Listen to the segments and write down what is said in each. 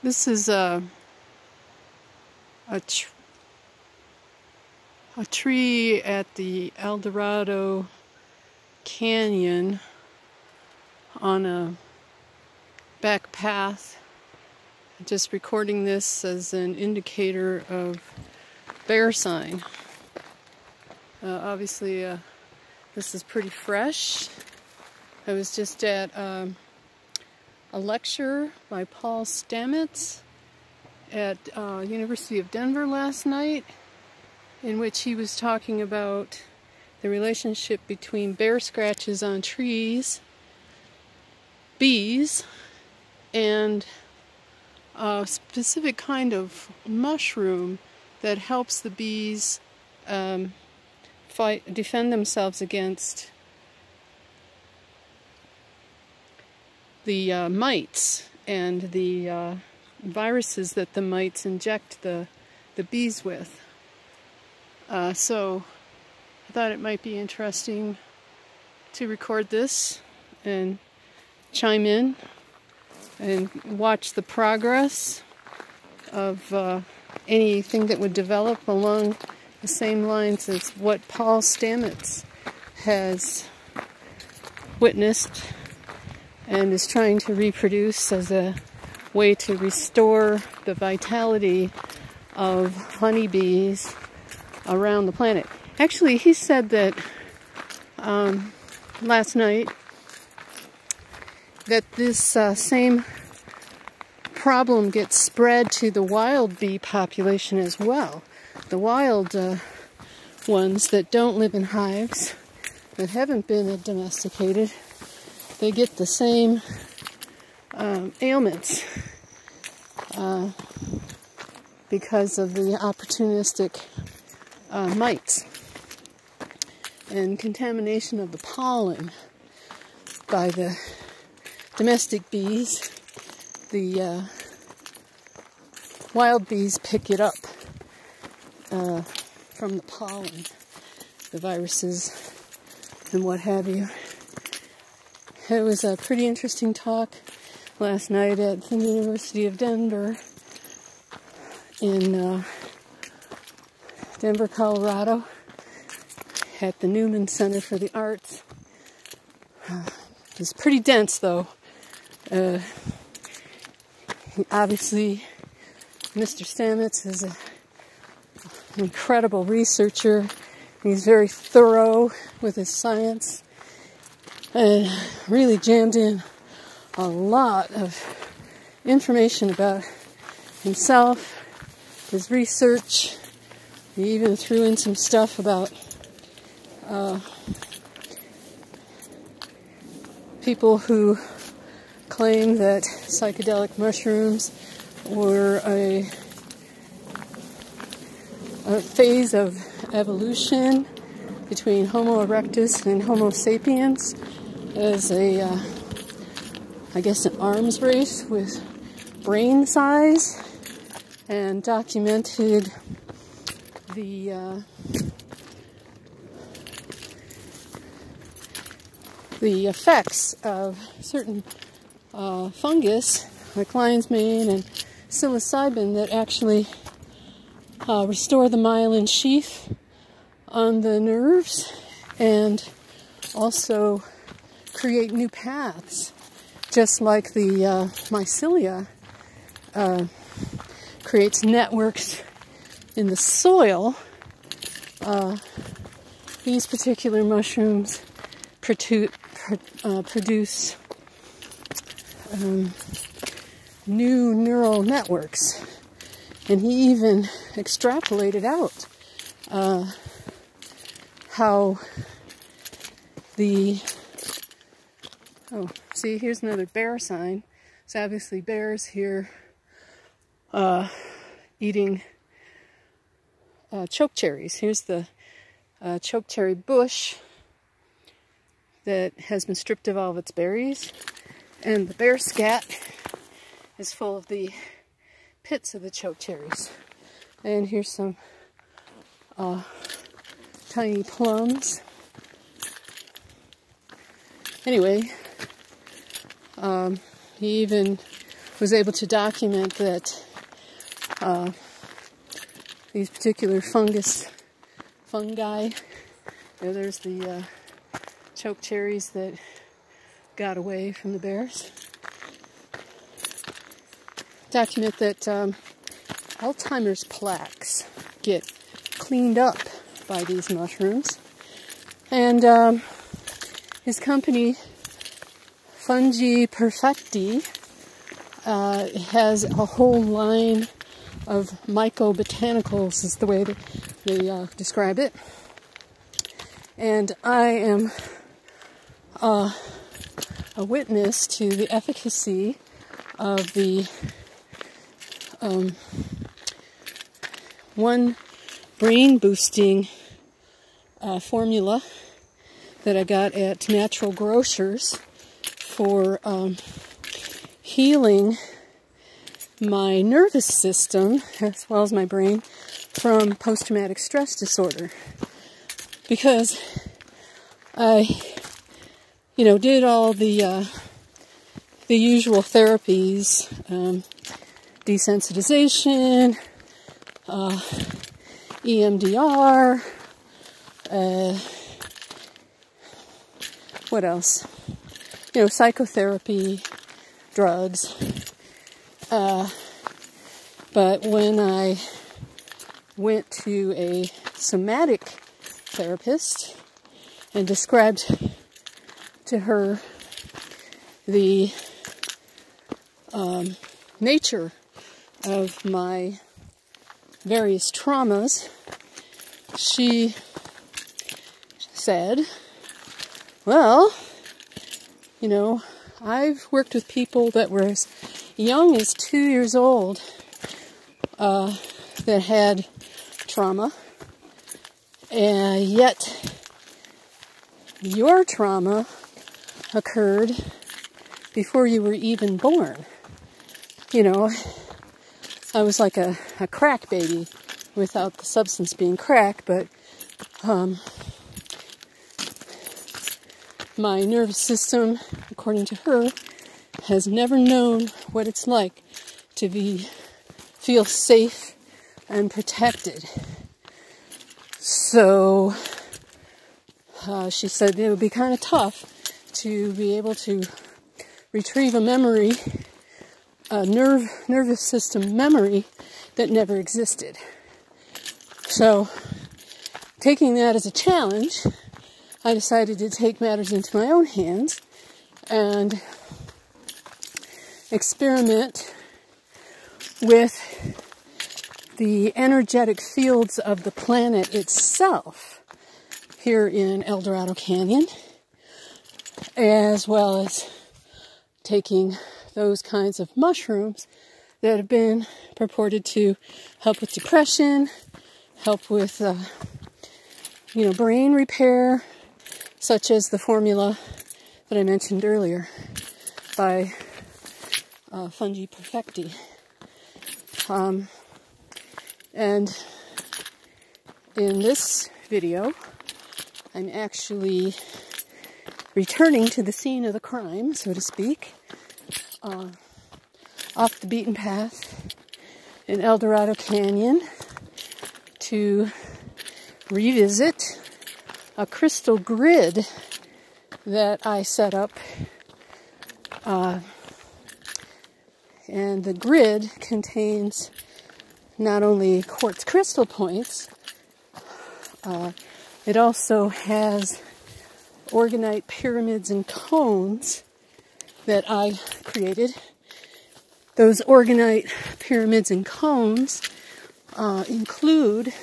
This is a tree at the El Dorado Canyon on a back path. Just recording this as an indicator of bear sign. Obviously, this is pretty fresh. I was just at a lecture by Paul Stamets at University of Denver last night, in which he was talking about the relationship between bear scratches on trees, bees, and a specific kind of mushroom that helps the bees defend themselves against the mites and the viruses that the mites inject the bees with. So I thought it might be interesting to record this and chime in and watch the progress of anything that would develop along the same lines as what Paul Stamets has witnessed and is trying to reproduce as a way to restore the vitality of honeybees around the planet. Actually, he said that last night that this same problem gets spread to the wild bee population as well. The wild ones that don't live in hives, that haven't been domesticated, they get the same ailments because of the opportunistic mites and contamination of the pollen by the domestic bees. The wild bees pick it up from the pollen, the viruses and what have you. It was a pretty interesting talk last night at the University of Denver in Denver, Colorado, at the Newman Center for the Arts. It's pretty dense, though. Obviously, Mr. Stamets is an incredible researcher. He's very thorough with his science and really jammed in a lot of information about himself, his research. He even threw in some stuff about people who claim that psychedelic mushrooms were a phase of evolution between Homo erectus and Homo sapiens as I guess an arms race with brain size, and documented the effects of certain fungus like lion's mane and psilocybin that actually restore the myelin sheath on the nerves and also create new paths, just like the mycelia creates networks in the soil. These particular mushrooms produce new neural networks, and he even extrapolated out how see, here's another bear sign. So obviously bears here eating chokecherries. Here's the chokecherry bush that has been stripped of all of its berries, and the bear scat is full of the pits of the chokecherries. And here's some tiny plums. Anyway, he even was able to document that these particular fungi, there's the choke cherries that got away from the bears. Document that Alzheimer's plaques get cleaned up by these mushrooms. And his company, Fungi Perfecti, has a whole line of mycobotanicals, is the way that they describe it. And I am a witness to the efficacy of the one brain-boosting formula that I got at Natural Grocers for healing my nervous system, as well as my brain, from post-traumatic stress disorder. Because I, did all the usual therapies, desensitization, EMDR, what else? Psychotherapy, drugs. But when I went to a somatic therapist and described to her the nature of my various traumas, she said, well, I've worked with people that were as young as 2 years old that had trauma, and yet your trauma occurred before you were even born. I was like a crack baby without the substance being crack, but my nervous system, according to her, has never known what it's like to feel safe and protected. So she said it would be kind of tough to be able to retrieve a memory, a nervous system memory that never existed. So, taking that as a challenge, I decided to take matters into my own hands and experiment with the energetic fields of the planet itself here in El Dorado Canyon, as well as taking those kinds of mushrooms that have been purported to help with depression, help with brain repair, such as the formula that I mentioned earlier by Fungi Perfecti. And in this video, I'm actually returning to the scene of the crime, so to speak, off the beaten path in El Dorado Canyon to revisit a crystal grid that I set up. And the grid contains not only quartz crystal points, it also has organite pyramids and cones that I created. Those organite pyramids and cones include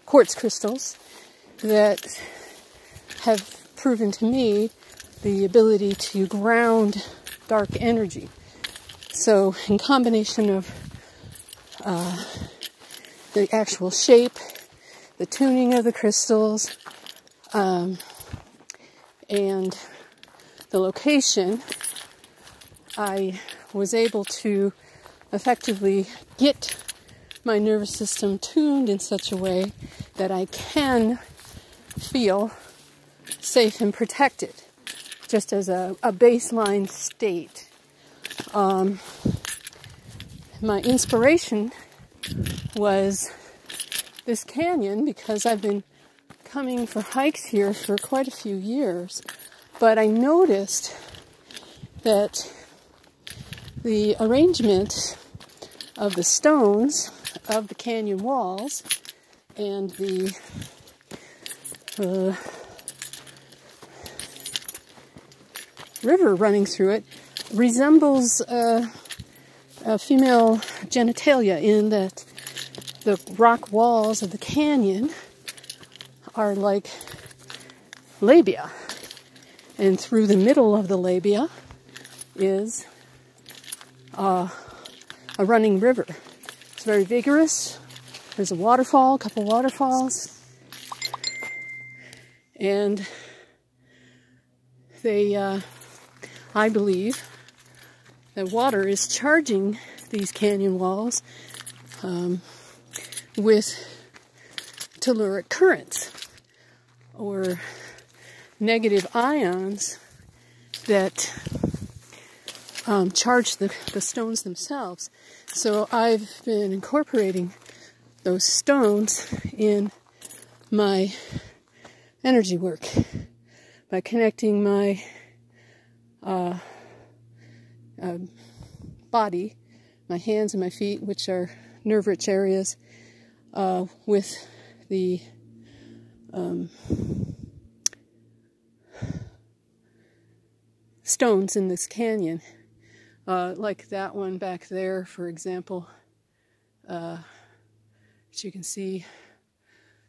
quartz crystals that have proven to me the ability to ground dark energy. So in combination of the actual shape, the tuning of the crystals, and the location, I was able to effectively get my nervous system tuned in such a way that I can feel safe and protected. just as a baseline state. My inspiration was this canyon because I've been coming for hikes here for quite a few years, but I noticed that the arrangement of the stones of the canyon walls and the river running through it resembles female genitalia, in that the rock walls of the canyon are like labia, and through the middle of the labia is a running river. It's very vigorous. There's a waterfall, a couple waterfalls, and I believe that water is charging these canyon walls with telluric currents, or negative ions that charge the stones themselves. So I've been incorporating those stones in my energy work by connecting my body, my hands and my feet, which are nerve-rich areas, with the stones in this canyon. Like that one back there, for example, which you can see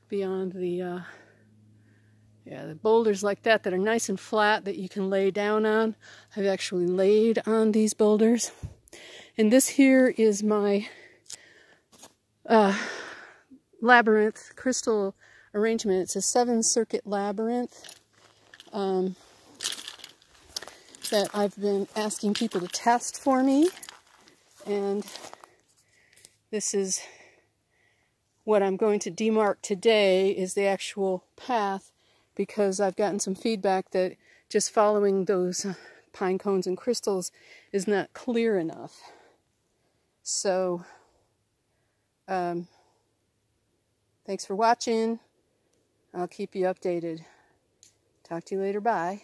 beyond the boulders like that are nice and flat that you can lay down on. I've actually laid on these boulders. And this here is my labyrinth crystal arrangement. It's a 7-circuit labyrinth that I've been asking people to test for me. And this is what I'm going to demark today, is the actual path, because I've gotten some feedback that just following those pine cones and crystals is not clear enough. So, thanks for watching. I'll keep you updated. Talk to you later. Bye.